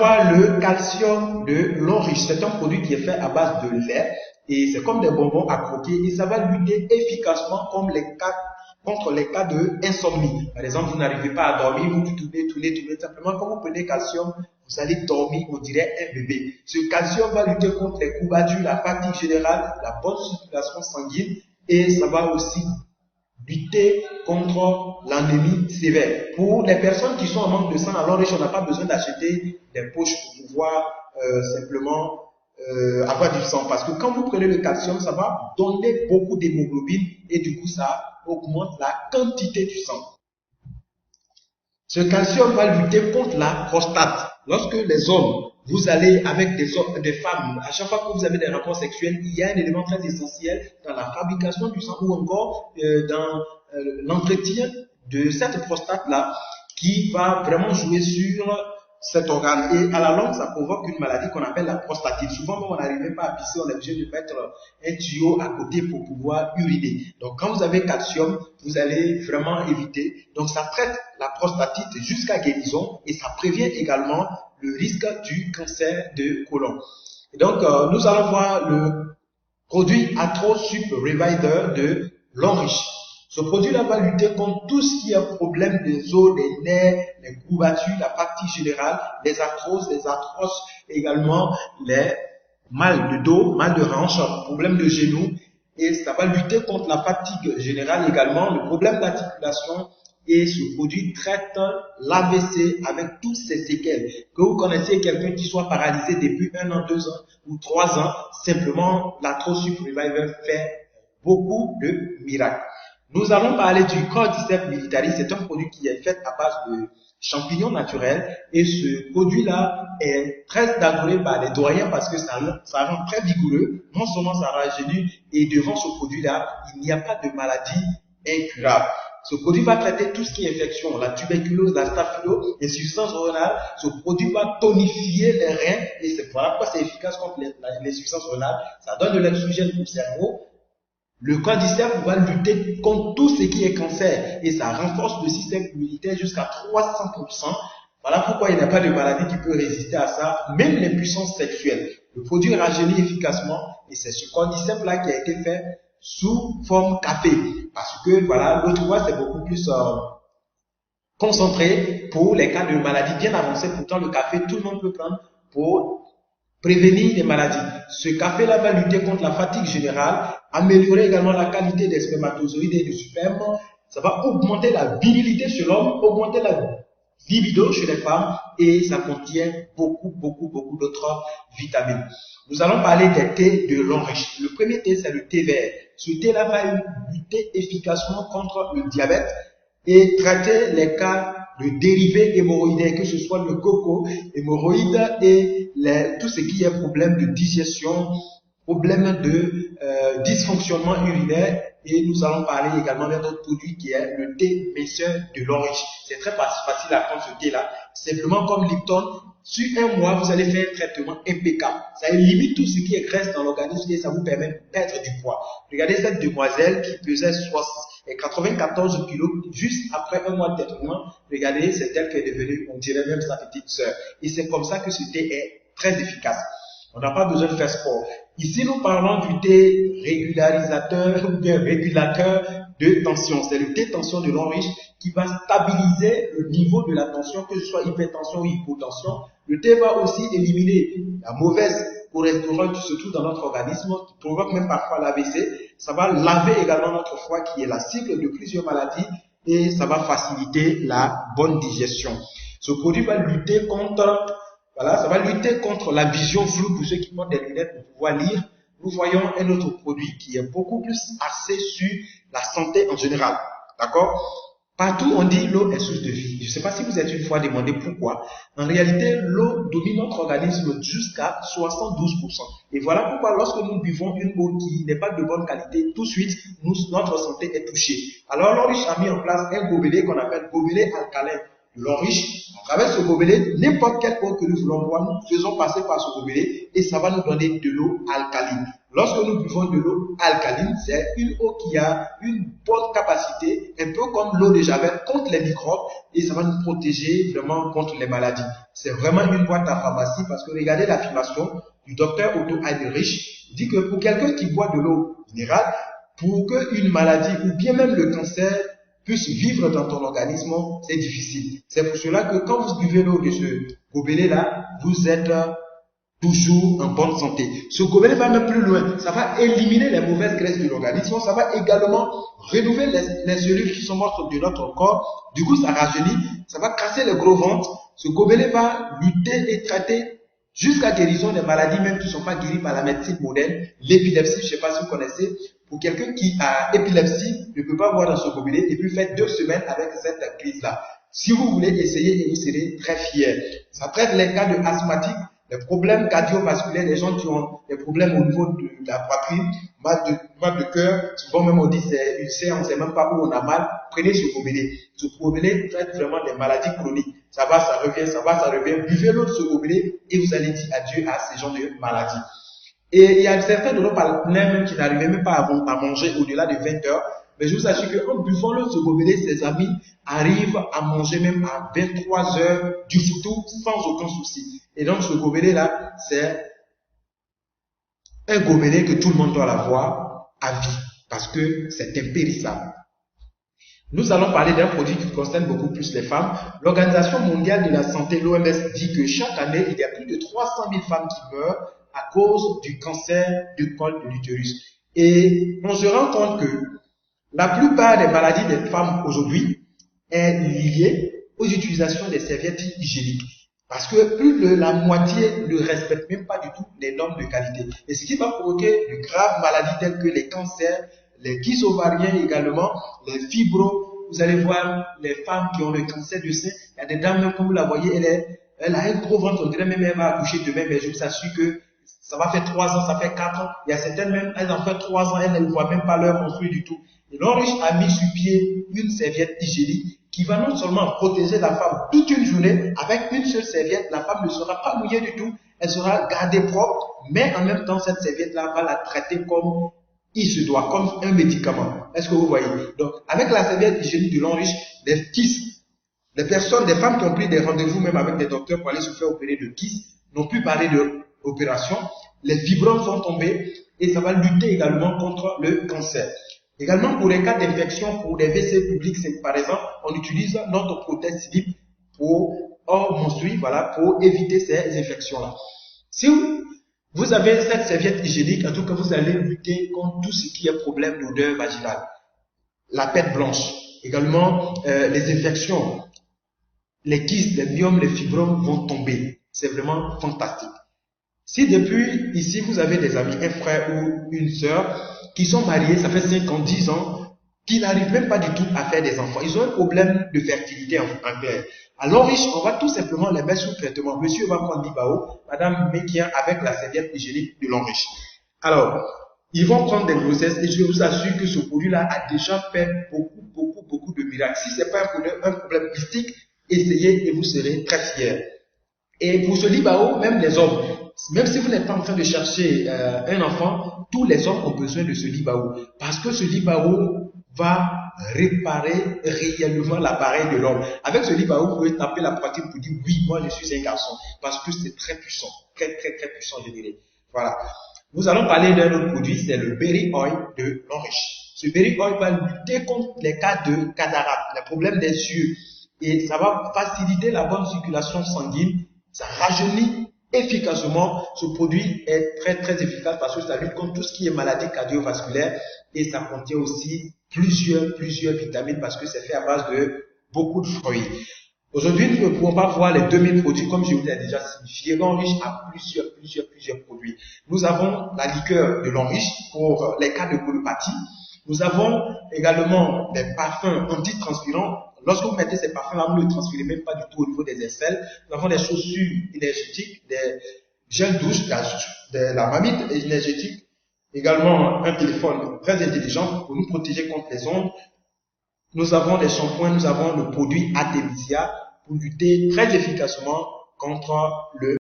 Le calcium de l'eau riche, c'est un produit qui est fait à base de lait et c'est comme des bonbons à croquer et ça va lutter efficacement contre les cas d'insomnie. Par exemple, vous n'arrivez pas à dormir, vous tournez, simplement quand vous prenez calcium, vous allez dormir, on dirait un bébé. Ce calcium va lutter contre les courbatures, la fatigue générale, la bonne circulation sanguine et ça va aussi lutter contre l'anémie sévère. Pour les personnes qui sont en manque de sang, alors riche, on n'a pas besoin d'acheter des poches pour pouvoir simplement avoir du sang. Parce que quand vous prenez le calcium, ça va donner beaucoup d'hémoglobine et du coup, ça augmente la quantité du sang. Ce calcium va lutter contre la prostate. Lorsque les hommes, vous allez avec des femmes, à chaque fois que vous avez des rapports sexuels, il y a un élément très essentiel dans la fabrication du sang ou encore dans l'entretien de cette prostate-là qui va vraiment jouer sur cet organe. Et à la longue, ça provoque une maladie qu'on appelle la prostatite. Souvent, quand on n'arrivait pas à pisser, on est obligé de mettre un tuyau à côté pour pouvoir uriner. Donc, quand vous avez calcium, vous allez vraiment éviter. Donc, ça traite la prostatite jusqu'à guérison et ça prévient également le risque du cancer de côlon. Et donc, nous allons voir le produit AtroSup Reviver de Longrich. Ce produit-là va lutter contre tout ce qui est problème des os, des nerfs, les courbatures, la fatigue générale, les arthroses, les arthroses, également les mal de dos, mal de hanche, problème de genoux. Et ça va lutter contre la fatigue générale également, le problème d'articulation. Et ce produit traite l'AVC avec toutes ses séquelles. Que vous connaissiez quelqu'un qui soit paralysé depuis 1 an, 2 ans ou 3 ans, simplement l'AtroSup Reviver fait beaucoup de miracles. Nous allons parler du Cordyceps militaris. C'est un produit qui est fait à base de champignons naturels et ce produit-là est très adoré par les doyens parce que ça rend très vigoureux. Non seulement ça rajeunit et devant ce produit-là, il n'y a pas de maladie incurable. Ce produit va traiter tout ce qui est infection, la tuberculose, la staphylo, l'insuffisance rénale. Ce produit va tonifier les reins et c'est voilà pourquoi c'est efficace contre l'insuffisance rénale. Ça donne de l'oxygène au cerveau. Le Cordyceps va lutter contre tout ce qui est cancer et ça renforce le système immunitaire jusqu'à 300%. Voilà pourquoi il n'y a pas de maladie qui peut résister à ça, même les puissances sexuelles. Le produit rajeunit efficacement et c'est ce Cordyceps là qui a été fait sous forme café. Parce que voilà, l'autre voie c'est beaucoup plus concentré pour les cas de maladies bien avancées. Pourtant le café tout le monde peut prendre pour prévenir les maladies. Ce café-là va lutter contre la fatigue générale, améliorer également la qualité des spermatozoïdes et du sperme. Ça va augmenter la virilité chez l'homme, augmenter la libido chez les femmes et ça contient beaucoup d'autres vitamines. Nous allons parler des thés de Longrich. Le premier thé, c'est le thé vert. Ce thé-là va lutter efficacement contre le diabète et traiter les cas de dérivés hémorroïdaires, que ce soit le coco, hémorroïdes et tout ce qui est problème de digestion, problème de dysfonctionnement urinaire. Et nous allons parler également d'un autre produit qui est le thé minceur de Longrich. C'est très facile à prendre ce thé-là. Simplement comme Lipton, sur 1 mois, vous allez faire un traitement impeccable. Ça élimine tout ce qui est graisse dans l'organisme et ça vous permet de perdre du poids. Regardez cette demoiselle qui pesait 94 kilos juste après 1 mois de traitement. Regardez, c'est elle qui est devenue, on dirait même sa petite sœur. Et c'est comme ça que ce thé est très efficace. On n'a pas besoin de faire sport. Ici, nous parlons du thé régularisateur ou bien régulateur de tension. C'est le thé tension de Longrich qui va stabiliser le niveau de la tension, que ce soit hypertension ou hypotension. Le thé va aussi éliminer la mauvaise cholestérol qui se trouve dans notre organisme, qui provoque même parfois l'AVC. Ça va laver également notre foie qui est la cible de plusieurs maladies et ça va faciliter la bonne digestion. Ce produit va lutter contre ça va lutter contre la vision floue pour ceux qui portent des lunettes pour pouvoir lire. Nous voyons un autre produit qui est beaucoup plus axé sur la santé en général. D'accord? Partout on dit l'eau est source de vie. Je ne sais pas si vous êtes une fois demandé pourquoi. En réalité, l'eau domine notre organisme jusqu'à 72%. Et voilà pourquoi lorsque nous buvons une eau qui n'est pas de bonne qualité, tout de suite, notre santé est touchée. Alors Longrich a mis en place un gobelet qu'on appelle gobelet alcalin. Longrich, à travers ce gobelet, n'importe quelle eau que nous voulons boire, nous faisons passer par ce gobelet et ça va nous donner de l'eau alcaline. Lorsque nous buvons de l'eau alcaline, c'est une eau qui a une bonne capacité, un peu comme l'eau de Javel, contre les microbes et ça va nous protéger vraiment contre les maladies. C'est vraiment une boîte à pharmacie parce que regardez l'affirmation du docteur Otto Heinrich. Il dit que pour quelqu'un qui boit de l'eau minérale, pour qu'une maladie ou bien même le cancer puisse vivre dans ton organisme, c'est difficile. C'est pour cela que quand vous buvez l'eau de ce gobelet-là, vous êtes toujours en bonne santé. Ce gobelet va même plus loin. Ça va éliminer les mauvaises graisses de l'organisme. Ça va également rénover les cellules qui sont mortes de notre corps. Du coup, ça rajeunit. Ça va casser le gros ventre. Ce gobelet va lutter et traiter jusqu'à guérison des maladies même qui ne sont pas guéries par la médecine moderne. L'épilepsie, je ne sais pas si vous connaissez. Pour quelqu'un qui a épilepsie, ne peut pas boire dans ce gobelet et puis faire 2 semaines avec cette crise-là. Si vous voulez essayer, vous serez très fiers. Ça traite les cas de asthmatiques, les problèmes cardiovasculaires, les gens qui ont des problèmes au niveau de la poitrine, mal de cœur, souvent même on dit c'est ulcère, on ne sait même pas où on a mal, prenez ce gobelet. Ce gobelet traite vraiment des maladies chroniques. Ça va, ça revient, ça va, ça revient. Buvez l'eau de ce gobelet et vous allez dire adieu à ces genres de maladies. Et il y a certains de nos partenaires même qui n'arrivaient même pas à manger au-delà de 20 heures. Mais je vous assure qu'en buvant l'eau de ce gobelet, ses amis arrivent à manger même à 23 heures du foutou sans aucun souci. Et donc ce gobelet-là, c'est un gobelet que tout le monde doit l'avoir à vie parce que c'est impérissable. Nous allons parler d'un produit qui concerne beaucoup plus les femmes. L'Organisation mondiale de la santé, l'OMS, dit que chaque année, il y a plus de 300 000 femmes qui meurent à cause du cancer du col de l'utérus. Et on se rend compte que la plupart des maladies des femmes aujourd'hui est liée aux utilisations des serviettes hygiéniques. Parce que plus de la moitié ne respecte même pas du tout les normes de qualité. Et ce qui va provoquer de graves maladies telles que les cancers, les kystes ovariens également, les fibros. Vous allez voir les femmes qui ont le cancer du sein. Il y a des dames, même comme vous la voyez, elle a un gros ventre, on dirait même elle va accoucher demain, mais je vous assure que ça va faire 3 ans, ça fait 4 ans. Il y a certaines même, elles en fait 3 ans, elles ne voient même pas leur menstrues du tout. Et l'Oriche a mis sur pied une serviette hygiénique qui va non seulement protéger la femme toute une journée, avec une seule serviette, la femme ne sera pas mouillée du tout, elle sera gardée propre, mais en même temps, cette serviette-là va la traiter comme il se doit, comme un médicament. Est-ce que vous voyez? Donc, avec la serviette hygiénique de l'Oriche, les kysts, les personnes, des femmes qui ont pris des rendez-vous même avec des docteurs pour aller se faire opérer de kyste, n'ont plus parlé d'opération, les fibromes sont tombés et ça va lutter également contre le cancer. Également pour les cas d'infection pour les WC publics, c'est par exemple, on utilise notre prothèse slip pour menstruer, voilà, pour éviter ces infections-là. Si vous avez cette serviette hygiénique, en tout cas, vous allez lutter contre tout ce qui est problème d'odeur vaginale. La pète blanche, également les infections, les kystes, les myomes, les fibromes vont tomber. C'est vraiment fantastique. Si depuis ici, vous avez des amis, un frère ou une sœur qui sont mariés, ça fait 5 ans, 10 ans, qui n'arrivent même pas du tout à faire des enfants. Ils ont un problème de fertilité en clair. Alors, on va tout simplement les mettre sous traitement. Monsieur va prendre l'Ibao, madame Mékien avec la serviette hygiénique de l'Enriche. Alors, ils vont prendre des grossesses et je vous assure que ce produit-là a déjà fait beaucoup de miracles. Si ce n'est pas un problème mystique, essayez et vous serez très fiers. Et pour ce Libao, même les hommes, même si vous n'êtes pas en train de chercher un enfant, tous les hommes ont besoin de ce Libao. Parce que ce Libao va réparer réellement l'appareil de l'homme. Avec ce Libao, vous pouvez taper la poitrine pour dire oui, moi je suis un garçon. Parce que c'est très puissant. Très puissant, je dirais. Voilà. Nous allons parler d'un autre produit, c'est le Berry Oil de l'Enriche. Ce Berry Oil va lutter contre les cas de cataracte, les problèmes des yeux. Et ça va faciliter la bonne circulation sanguine. Ça rajeunit efficacement. Ce produit est très efficace parce que ça lutte contre tout ce qui est maladie cardiovasculaire et ça contient aussi plusieurs vitamines parce que c'est fait à base de beaucoup de fruits. Aujourd'hui, nous ne pouvons pas voir les 2000 produits comme je vous ai déjà signifié. L'Enriche a plusieurs produits. Nous avons la liqueur de l'Enriche pour les cas de colopathie. Nous avons également des parfums antitranspirants. Lorsque vous mettez ces parfums-là, vous ne le transférez même pas du tout au niveau des aisselles. Nous avons des chaussures énergétiques, des gels douche, de la mamite énergétique. Également un téléphone très intelligent pour nous protéger contre les ondes. Nous avons des shampoings, nous avons le produit Artemisia pour lutter très efficacement contre le